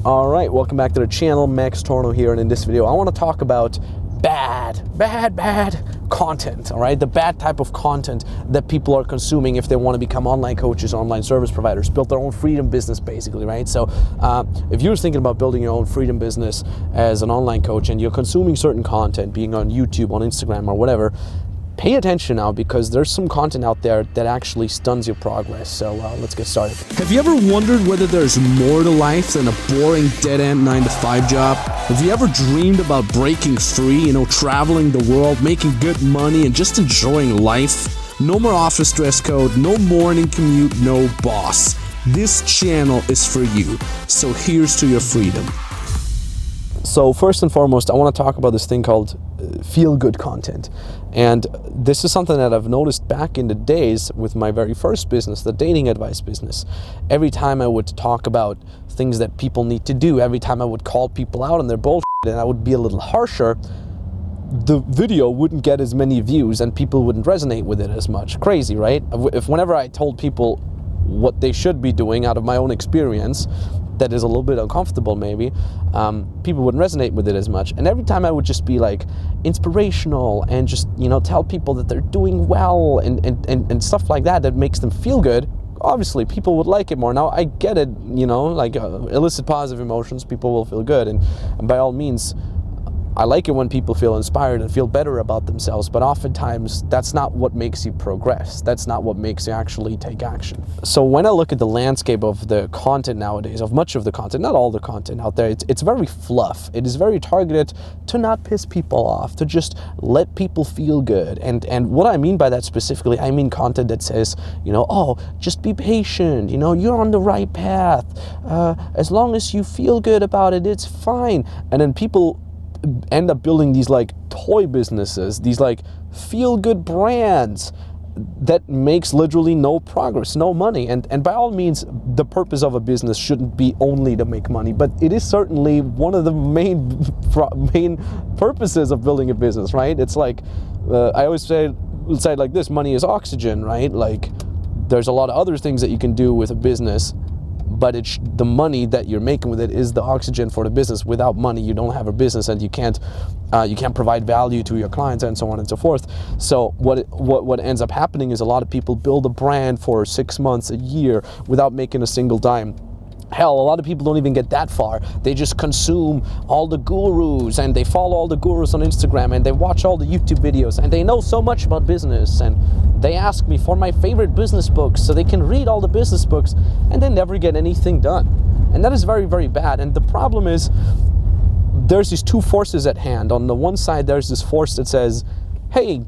All right, welcome back to the channel. Max Tornow here, and in this video I want to talk about bad content. All right, the bad type of content that people are consuming if they want to become online coaches, online service providers, build their own freedom business, basically, right? So if you're thinking about building your own freedom business as an online coach and you're consuming certain content, being on YouTube, on Instagram, or whatever, pay attention now, because there's some content out there that actually stuns your progress. So let's get started. Have you ever wondered whether there's more to life than a boring dead-end 9-to-5 job? Have you ever dreamed about breaking free, traveling the world, making good money, and just enjoying life? No more office dress code, no morning commute, no boss. This channel is for you. So here's to your freedom. So first and foremost, I want to talk about this thing called feel-good content. And this is something that I've noticed back in the days with my very first business, the dating advice business. Every time I would talk about things that people need to do, every time I would call people out on their bullshit and I would be a little harsher, the video wouldn't get as many views and people wouldn't resonate with it as much. Crazy, right? Whenever I told people what they should be doing out of my own experience, that is a little bit uncomfortable maybe, people wouldn't resonate with it as much. And every time I would just be like inspirational and just tell people that they're doing well and stuff like that makes them feel good, obviously people would like it more. Now I get it, elicit positive emotions, people will feel good, and by all means I like it when people feel inspired and feel better about themselves, but oftentimes that's not what makes you progress. That's not what makes you actually take action. So when I look at the landscape of the content nowadays, of much of the content, not all the content out there, it's very fluff. It is very targeted to not piss people off, to just let people feel good. And what I mean by that specifically, I mean content that says, oh, just be patient, you're on the right path. As long as you feel good about it, it's fine. And then people end up building these like toy businesses, these like feel-good brands that makes literally no progress, no money. And by all means, the purpose of a business shouldn't be only to make money, but it is certainly one of the main purposes of building a business, right? It's like, I always say like this, money is oxygen, right? Like there's a lot of other things that you can do with a business, but the money that you're making with it is the oxygen for the business. Without money, you don't have a business, and you can't provide value to your clients, and so on and so forth. So what ends up happening is a lot of people build a brand for 6 months, a year, without making a single dime. Hell, a lot of people don't even get that far. They just consume all the gurus, and they follow all the gurus on Instagram, and they watch all the YouTube videos, and they know so much about business, and they ask me for my favorite business books so they can read all the business books, and they never get anything done. And that is very, very bad. And the problem is there's these two forces at hand. On the one side, there's this force that says, hey,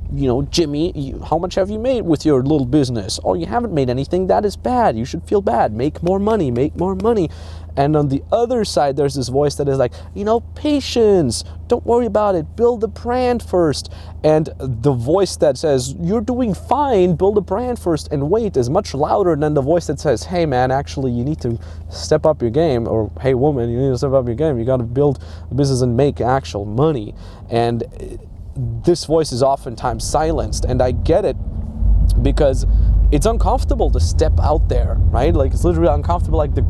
Jimmy, how much have you made with your little business? Oh, you haven't made anything. That is bad. You should feel bad. Make more money. Make more money. And on the other side, there's this voice that is like, patience. Don't worry about it. Build the brand first. And the voice that says, you're doing fine. Build a brand first and wait is much louder than the voice that says, hey, man, actually, you need to step up your game. Or, hey, woman, you need to step up your game. You got to build a business and make actual money. And this voice is oftentimes silenced, and I get it, because it's uncomfortable to step out there, right? Like it's literally uncomfortable, like the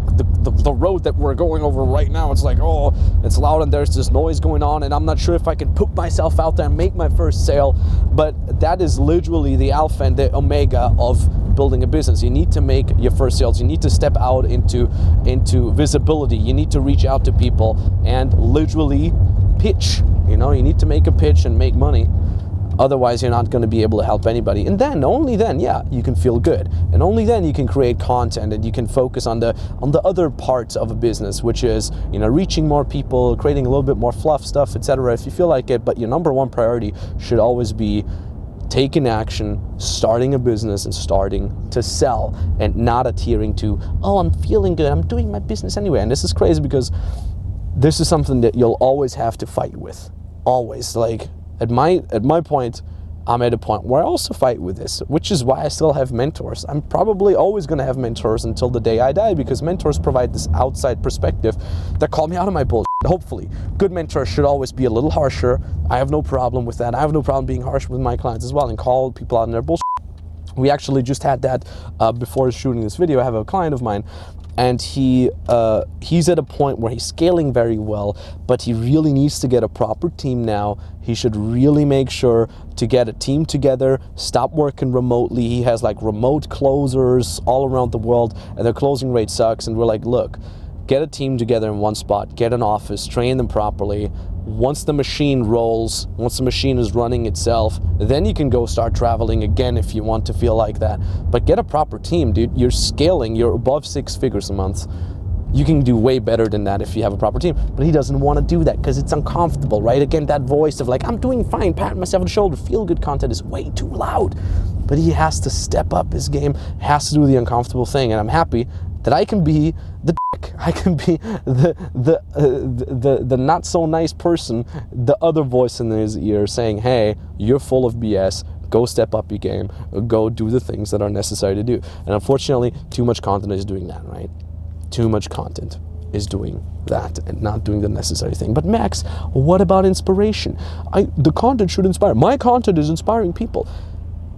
road that we're going over right now. It's like, oh, it's loud and there's this noise going on, and I'm not sure if I can put myself out there and make my first sale. But that is literally the alpha and the omega of building a business. You need to make your first sales. You need to step out into visibility. You need to reach out to people and literally pitch. You need to make a pitch and make money. Otherwise, you're not going to be able to help anybody. And then, only then, yeah, you can feel good. And only then you can create content and you can focus on the other parts of a business, which is, reaching more people, creating a little bit more fluff stuff, etc. if you feel like it. But your number one priority should always be taking action, starting a business, and starting to sell, and not adhering to, oh, I'm feeling good, I'm doing my business anyway. And this is crazy, because this is something that you'll always have to fight with. Always. Like at my point, I'm at a point where I also fight with this, which is why I still have mentors. I'm probably always going to have mentors until the day I die, because mentors provide this outside perspective that call me out of my bullshit. Hopefully, good mentors should always be a little harsher. I have no problem with that. I have no problem being harsh with my clients as well and call people out on their bullshit. We actually just had that before shooting this video. I have a client of mine and he's at a point where he's scaling very well, but he really needs to get a proper team now. He should really make sure to get a team together, stop working remotely. He has like remote closers all around the world, and their closing rate sucks. And we're like, look, get a team together in one spot, get an office, train them properly. Once the machine rolls, once the machine is running itself, then you can go start traveling again if you want to feel like that. But get a proper team, dude. You're scaling, you're above 6 figures a month. You can do way better than that if you have a proper team. But he doesn't want to do that because it's uncomfortable, right? Again, that voice of like, I'm doing fine, patting myself on the shoulder, feel good content is way too loud. But he has to step up his game, has to do the uncomfortable thing. And I'm happy that I can be the dick. I can be the not so nice person, the other voice in his ear saying, hey, you're full of BS. Go step up your game. Go do the things that are necessary to do. And unfortunately, too much content is doing that, right? Too much content is doing that and not doing the necessary thing. But Max, what about inspiration? The content should inspire. My content is inspiring people.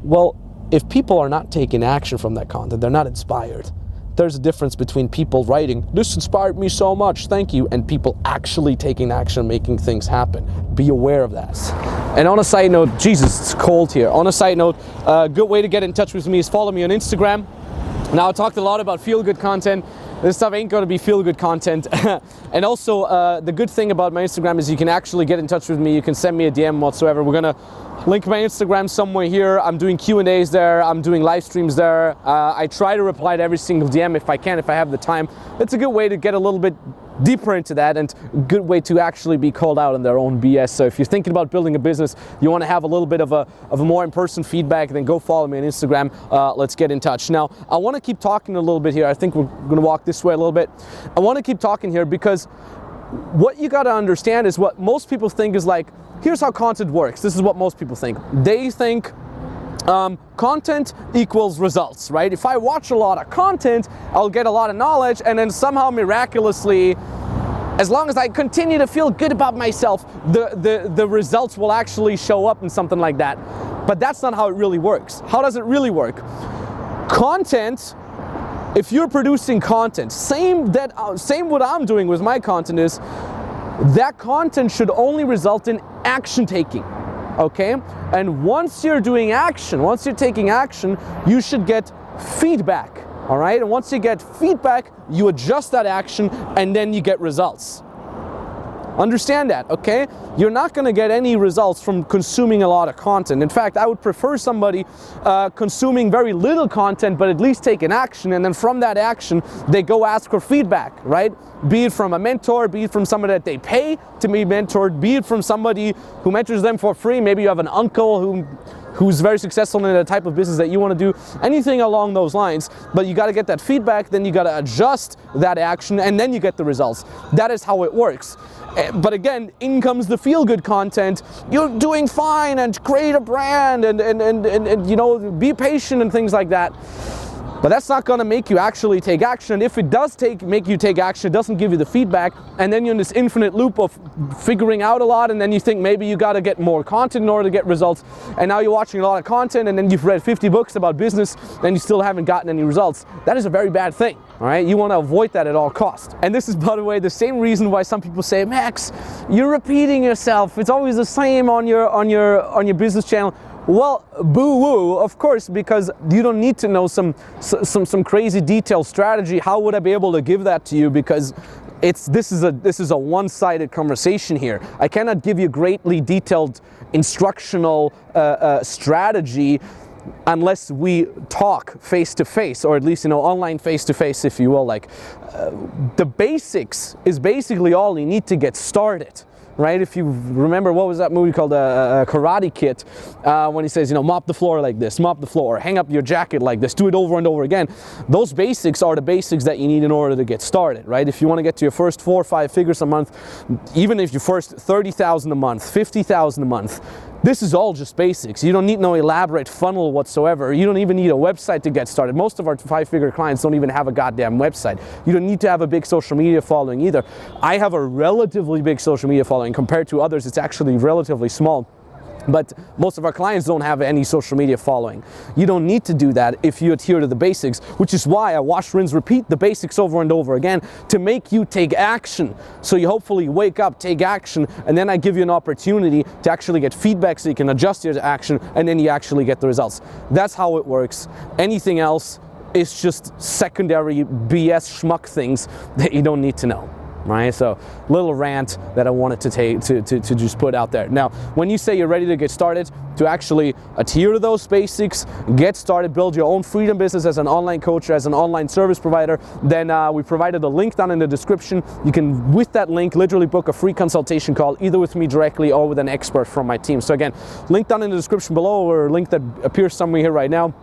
Well, if people are not taking action from that content, they're not inspired. There's a difference between people writing, this inspired me so much, thank you, and people actually taking action, making things happen. Be aware of that. And on a side note, Jesus, it's cold here. On a side note, a good way to get in touch with me is follow me on Instagram. Now, I talked a lot about feel-good content. This stuff ain't gonna be feel-good content. And also, the good thing about my Instagram is you can actually get in touch with me. You can send me a DM whatsoever. We're gonna link my Instagram somewhere here. I'm doing Q&As there. I'm doing live streams there. I try to reply to every single DM if I can, if I have the time. It's a good way to get a little bit deeper into that, and a good way to actually be called out on their own BS. So if you're thinking about building a business, you want to have a little bit of a more in-person feedback, then go follow me on Instagram. Let's get in touch. Now, I want to keep talking a little bit here. I think we're going to walk this way a little bit. I want to keep talking here because what you got to understand is what most people think is like, here's how content works. This is what most people think. They think content equals results, right? If I watch a lot of content, I'll get a lot of knowledge, and then somehow miraculously, as long as I continue to feel good about myself, the results will actually show up in something like that. But that's not how it really works. How does it really work? Content, if you're producing content, same what I'm doing with my content is, that content should only result in action taking. Okay? And once you're doing action, once you're taking action, you should get feedback, all right? And once you get feedback, you adjust that action, and then you get results. Understand that, okay? You're not gonna get any results from consuming a lot of content. In fact, I would prefer somebody consuming very little content, but at least take an action, and then from that action, they go ask for feedback, right? Be it from a mentor, be it from somebody that they pay to be mentored, be it from somebody who mentors them for free. Maybe you have an uncle who's very successful in the type of business that you want to do, anything along those lines. But you got to get that feedback, then you got to adjust that action, and then you get the results. That is how it works. But again, in comes the feel-good content. You're doing fine, and create a brand, and you know, be patient and things like that. But that's not going to make you actually take action. If it does make you take action, it doesn't give you the feedback, and then you're in this infinite loop of figuring out a lot, and then you think maybe you got to get more content in order to get results, and now you're watching a lot of content, and then you've read 50 books about business, and you still haven't gotten any results. That is a very bad thing, all right? You want to avoid that at all costs. And this is, by the way, the same reason why some people say, Max, you're repeating yourself. It's always the same on your business channel. Well, boo-woo, of course, because you don't need to know some crazy detailed strategy. How would I be able to give that to you? Because this is a one-sided conversation here. I cannot give you greatly detailed instructional strategy unless we talk face to face, or at least, you know, online face to face, if you will. Like the basics is basically all you need to get started. Right? If you remember, what was that movie called, Karate Kid, when he says, you know, mop the floor like this, mop the floor, hang up your jacket like this, do it over and over again. Those basics are the basics that you need in order to get started, right? If you want to get to your first 4 or 5 figures a month, even if your first 30,000 a month, 50,000 a month, this is all just basics. You don't need no elaborate funnel whatsoever. You don't even need a website to get started. Most of our 5-figure clients don't even have a goddamn website. You don't need to have a big social media following either. I have a relatively big social media following. Compared to others, it's actually relatively small. But most of our clients don't have any social media following. You don't need to do that if you adhere to the basics, which is why I wash, rinse, repeat the basics over and over again to make you take action. So you hopefully wake up, take action, and then I give you an opportunity to actually get feedback so you can adjust your action, and then you actually get the results. That's how it works. Anything else is just secondary BS schmuck things that you don't need to know. Right, so little rant that I wanted to take to just put out there. Now, when you say you're ready to get started, to actually adhere to those basics, get started, build your own freedom business as an online coach, as an online service provider, then we provided a link down in the description. You can, with that link, literally book a free consultation call, either with me directly or with an expert from my team. So again, link down in the description below, or a link that appears somewhere here right now.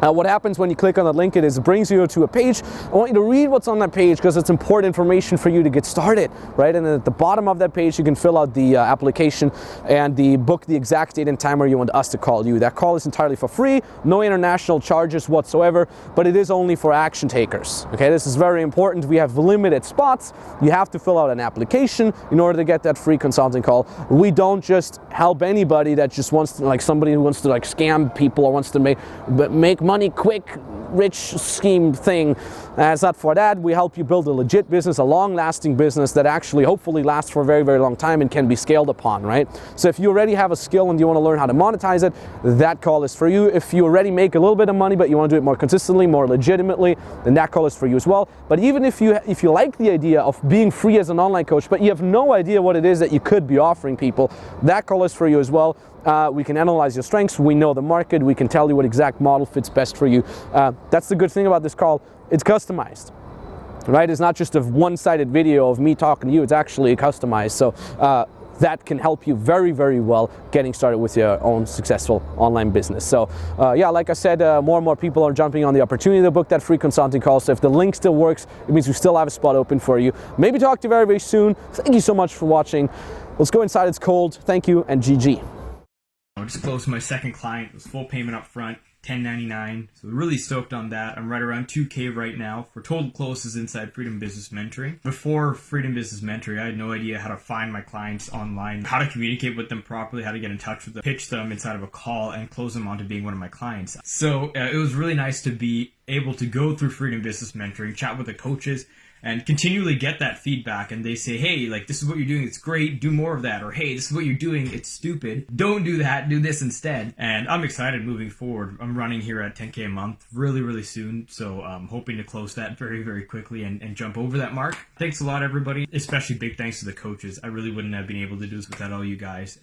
What happens when you click on that link, it brings you to a page. I want you to read what's on that page because it's important information for you to get started, right? And then at the bottom of that page, you can fill out the application and book the exact date and time where you want us to call you. That call is entirely for free, no international charges whatsoever, but it is only for action takers, okay? This is very important. We have limited spots. You have to fill out an application in order to get that free consulting call. We don't just help anybody that just wants to, like somebody who wants to like scam people or wants to make money quick, rich scheme thing. It's not for that. We help you build a legit business, a long-lasting business that actually hopefully lasts for a very, very long time and can be scaled upon, right? So if you already have a skill and you want to learn how to monetize it, that call is for you. If you already make a little bit of money but you want to do it more consistently, more legitimately, then that call is for you as well. But even if you like the idea of being free as an online coach, but you have no idea what it is that you could be offering people, that call is for you as well. We can analyze your strengths, we know the market, we can tell you what exact model fits best for you. That's the good thing about this call, it's customized, right? It's not just a one-sided video of me talking to you, it's actually customized. So that can help you very, very well getting started with your own successful online business. So yeah, like I said, more and more people are jumping on the opportunity to book that free consulting call. So if the link still works, it means we still have a spot open for you. Maybe talk to you very, very soon. Thank you so much for watching. Let's go inside, it's cold. Thank you, and GG. I just closed my second client. It was full payment up front, $10.99. So really stoked on that. I'm right around 2K right now for total closes inside Freedom Business Mentoring. Before Freedom Business Mentoring, I had no idea how to find my clients online, how to communicate with them properly, how to get in touch with them, pitch them inside of a call, and close them onto being one of my clients. So it was really nice to be able to go through Freedom Business Mentoring, chat with the coaches, and continually get that feedback, and they say, hey, like, this is what you're doing, it's great, do more of that, or hey, this is what you're doing, it's stupid, don't do that, do this instead. And I'm excited moving forward. I'm running here at 10K a month really, really soon, so I'm hoping to close that very, very quickly and jump over that mark. Thanks a lot, everybody, especially big thanks to the coaches. I really wouldn't have been able to do this without all you guys.